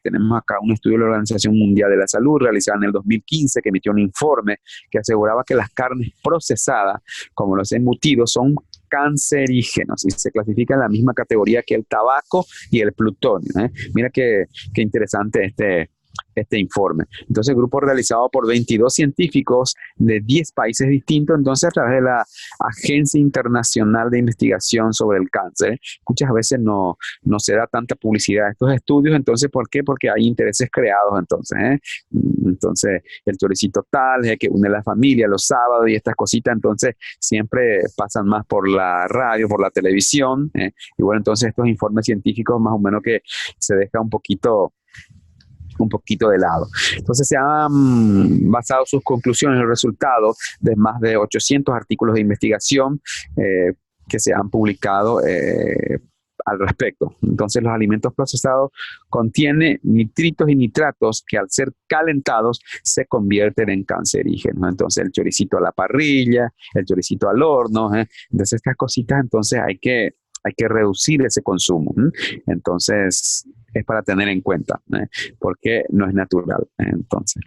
tenemos acá un estudio de la Organización Mundial de la Salud realizado en el 2015 que emitió un informe que aseguraba que las carnes procesadas, como los embutidos, son cancerígenos y se clasifican en la misma categoría que el tabaco y el plutonio. Mira qué interesante este informe. Entonces, el grupo realizado por 22 científicos de 10 países distintos, entonces a través de la Agencia Internacional de Investigación sobre el Cáncer. Muchas veces no se da tanta publicidad a estos estudios, entonces, ¿por qué? Porque hay intereses creados, entonces. Entonces, el choricito tal, que une a la familia los sábados y estas cositas, entonces, siempre pasan más por la radio, por la televisión, y bueno, entonces estos informes científicos más o menos que se deja un poquito un poquito de lado. Entonces se han basado sus conclusiones en los resultados de más de 800 artículos de investigación que se han publicado al respecto. Entonces los alimentos procesados contienen nitritos y nitratos que al ser calentados se convierten en cancerígenos. Entonces el choricito a la parrilla, el choricito al horno, entonces estas cositas entonces hay que reducir ese consumo. Entonces es para tener en cuenta, porque no es natural. Entonces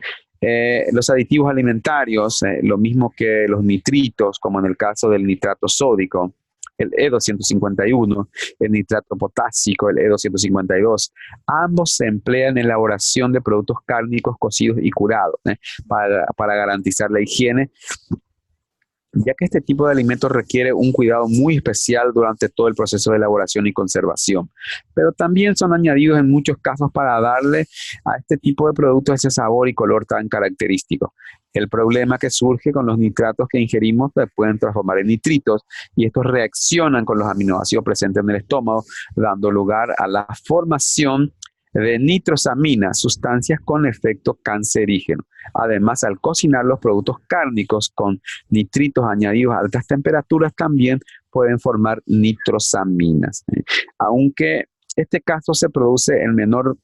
los aditivos alimentarios, lo mismo que los nitritos, como en el caso del nitrato sódico, el E251, el nitrato potásico, el E252, ambos se emplean en la elaboración de productos cárnicos cocidos y curados, para garantizar la higiene, ya que este tipo de alimentos requiere un cuidado muy especial durante todo el proceso de elaboración y conservación. Pero también son añadidos en muchos casos para darle a este tipo de productos ese sabor y color tan característico. El problema que surge con los nitratos que ingerimos se pueden transformar en nitritos y estos reaccionan con los aminoácidos presentes en el estómago, dando lugar a la formación de nitrosaminas, sustancias con efecto cancerígeno. Además, al cocinar los productos cárnicos con nitritos añadidos a altas temperaturas, también pueden formar nitrosaminas. Aunque este caso se produce en menor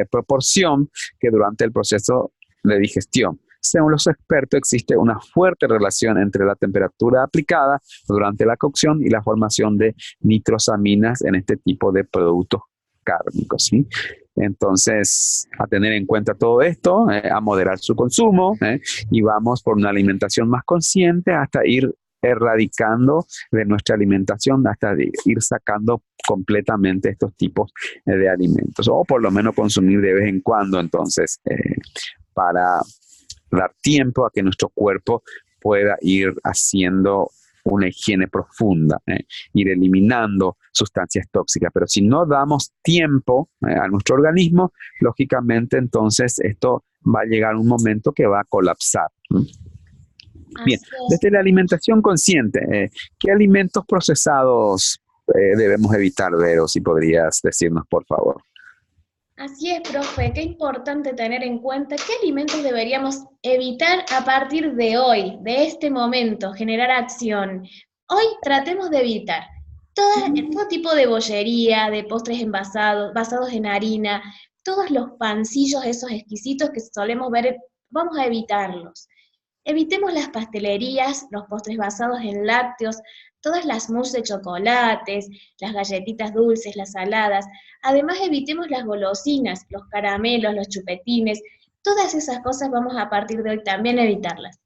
proporción que durante el proceso de digestión. Según los expertos, existe una fuerte relación entre la temperatura aplicada durante la cocción y la formación de nitrosaminas en este tipo de productos cárnicos, ¿sí? Entonces, a tener en cuenta todo esto, a moderar su consumo, y vamos por una alimentación más consciente hasta ir erradicando de nuestra alimentación, hasta ir sacando completamente estos tipos de alimentos, o por lo menos consumir de vez en cuando, entonces, para dar tiempo a que nuestro cuerpo pueda ir haciendo una higiene profunda, ir eliminando sustancias tóxicas. Pero si no damos tiempo a nuestro organismo, lógicamente entonces esto va a llegar un momento que va a colapsar. Bien, desde la alimentación consciente, ¿qué alimentos procesados debemos evitar, Vero? Si podrías decirnos, por favor. Así es, profe, qué importante tener en cuenta qué alimentos deberíamos evitar a partir de hoy, de este momento, generar acción. Hoy tratemos de evitar todo tipo de bollería, de postres envasados, basados en harina, todos los pancillos esos exquisitos que solemos ver, vamos a evitarlos. Evitemos las pastelerías, los postres basados en lácteos, todas las mousse de chocolates, las galletitas dulces, las saladas. Además, evitemos las golosinas, los caramelos, los chupetines, todas esas cosas vamos a partir de hoy también a evitarlas.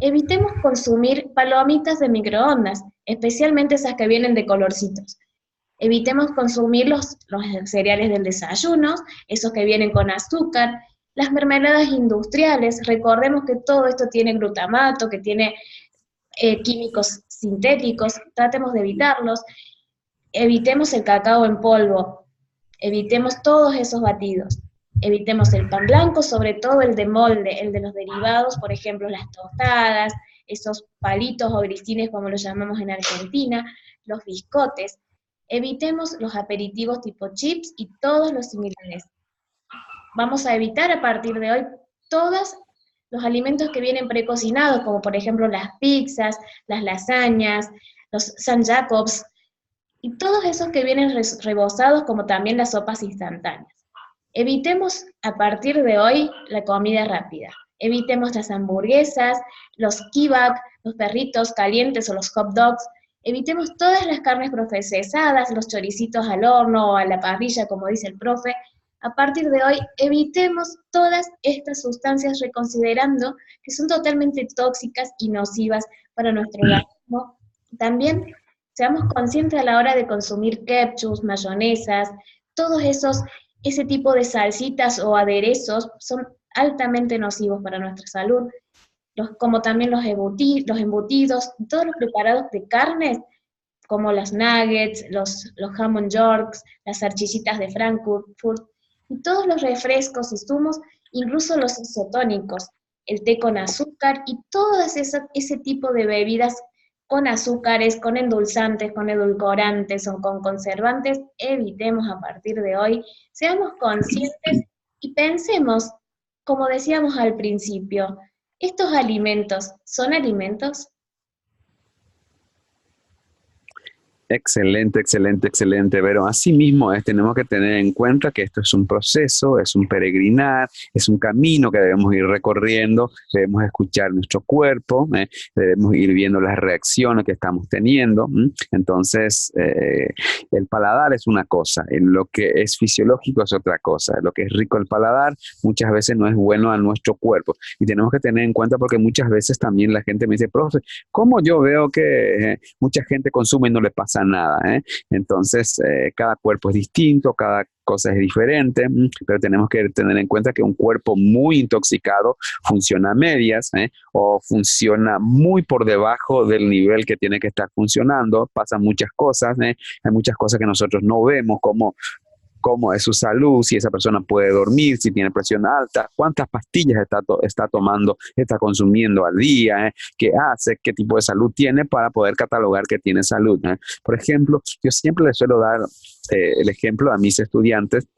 Evitemos consumir palomitas de microondas, especialmente esas que vienen de colorcitos. Evitemos consumir los cereales del desayuno, esos que vienen con azúcar, las mermeladas industriales. Recordemos que todo esto tiene glutamato, que tiene químicos sintéticos, tratemos de evitarlos. Evitemos el cacao en polvo, evitemos todos esos batidos. Evitemos el pan blanco, sobre todo el de molde, el de los derivados, por ejemplo, las tostadas, esos palitos o grisines como los llamamos en Argentina, los biscotes. Evitemos los aperitivos tipo chips y todos los similares. Vamos a evitar a partir de hoy todos los alimentos que vienen precocinados, como por ejemplo las pizzas, las lasañas, los San Jacobs, y todos esos que vienen rebozados, como también las sopas instantáneas. Evitemos a partir de hoy la comida rápida. Evitemos las hamburguesas, los kebab, los perritos calientes o los hot dogs. Evitemos todas las carnes procesadas, los choricitos al horno o a la parrilla, como dice el profe. A partir de hoy, evitemos todas estas sustancias, reconsiderando que son totalmente tóxicas y nocivas para nuestro organismo. También seamos conscientes a la hora de consumir ketchup, mayonesas, ese tipo de salsitas o aderezos son altamente nocivos para nuestra salud, como también los embutidos, todos los preparados de carnes, como las nuggets, los jamón yorks, las salchichitas de Frankfurt, y todos los refrescos y zumos, incluso los isotónicos, el té con azúcar y todas ese tipo de bebidas con azúcares, con endulzantes, con edulcorantes o con conservantes. Evitemos a partir de hoy, seamos conscientes Y pensemos, como decíamos al principio, ¿estos alimentos son alimentos? Excelente, excelente, excelente, pero así mismo tenemos que tener en cuenta que esto es un proceso, es un peregrinar, es un camino que debemos ir recorriendo, debemos escuchar nuestro cuerpo, debemos ir viendo las reacciones que estamos teniendo. Entonces, el paladar es una cosa, en lo que es fisiológico es otra cosa, lo que es rico el paladar muchas veces no es bueno a nuestro cuerpo y tenemos que tener en cuenta porque muchas veces también la gente me dice, profe, ¿cómo yo veo que mucha gente consume y no le pasa nada? Entonces, cada cuerpo es distinto, cada cosa es diferente, pero tenemos que tener en cuenta que un cuerpo muy intoxicado funciona a medias, o funciona muy por debajo del nivel que tiene que estar funcionando, pasan muchas cosas, hay muchas cosas que nosotros no vemos, como cómo es su salud, si esa persona puede dormir, si tiene presión alta, cuántas pastillas está tomando, está consumiendo al día, qué hace, qué tipo de salud tiene para poder catalogar que tiene salud. Por ejemplo, yo siempre le suelo dar el ejemplo a mis estudiantes.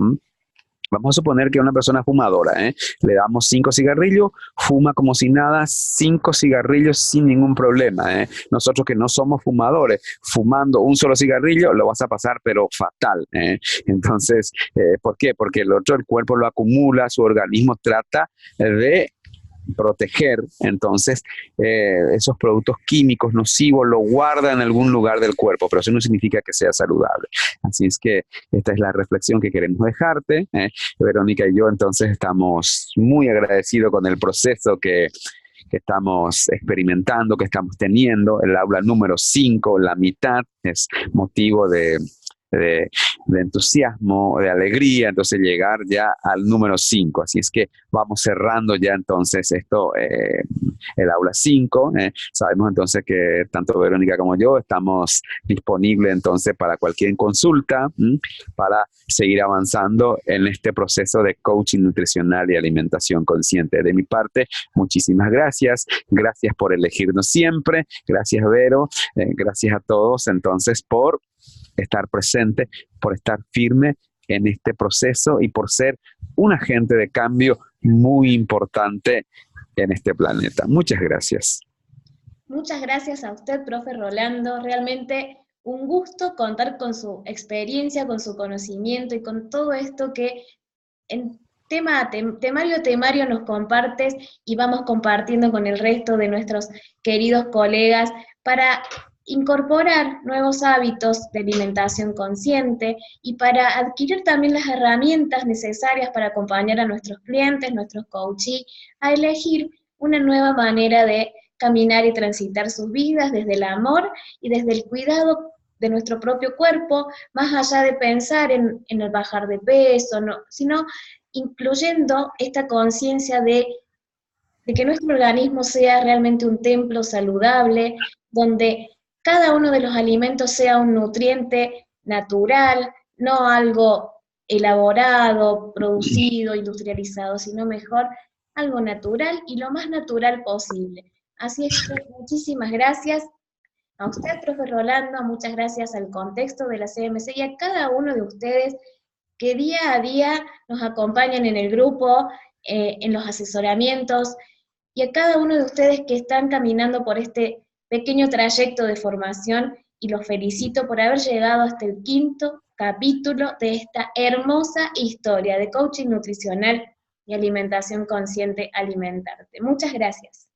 Vamos a suponer que una persona fumadora, le damos 5 cigarrillos, fuma como si nada, 5 cigarrillos sin ningún problema. Nosotros que no somos fumadores, fumando un solo cigarrillo, lo vas a pasar pero fatal. Entonces, ¿por qué? Porque el cuerpo lo acumula, su organismo trata de proteger, entonces esos productos químicos nocivos lo guarda en algún lugar del cuerpo, pero eso no significa que sea saludable. Así es que esta es la reflexión que queremos dejarte. Verónica y yo entonces estamos muy agradecidos con el proceso que estamos experimentando, que estamos teniendo. El aula número 5, la mitad, es motivo de entusiasmo, de alegría, entonces llegar ya al número 5. Así es que vamos cerrando ya entonces esto, el aula 5. Sabemos entonces que tanto Verónica como yo estamos disponibles entonces para cualquier consulta, para seguir avanzando en este proceso de coaching nutricional y alimentación consciente. De mi parte, muchísimas gracias. Gracias por elegirnos siempre. Gracias, Vero. Gracias a todos entonces por estar presente, por estar firme en este proceso y por ser un agente de cambio muy importante en este planeta. Muchas gracias. Muchas gracias a usted, profe Rolando. Realmente un gusto contar con su experiencia, con su conocimiento y con todo esto que en temario a temario nos compartes y vamos compartiendo con el resto de nuestros queridos colegas para incorporar nuevos hábitos de alimentación consciente y para adquirir también las herramientas necesarias para acompañar a nuestros clientes, nuestros coaches, a elegir una nueva manera de caminar y transitar sus vidas desde el amor y desde el cuidado de nuestro propio cuerpo, más allá de pensar en el bajar de peso, no, sino incluyendo esta conciencia de que nuestro organismo sea realmente un templo saludable, donde cada uno de los alimentos sea un nutriente natural, no algo elaborado, producido, industrializado, sino mejor algo natural y lo más natural posible. Así es que muchísimas gracias a usted, profe Rolando, muchas gracias al contexto de la CMC y a cada uno de ustedes que día a día nos acompañan en el grupo, en los asesoramientos, y a cada uno de ustedes que están caminando por este pequeño trayecto de formación, y los felicito por haber llegado hasta el 5.º capítulo de esta hermosa historia de coaching nutricional y alimentación consciente alimentarte. Muchas gracias.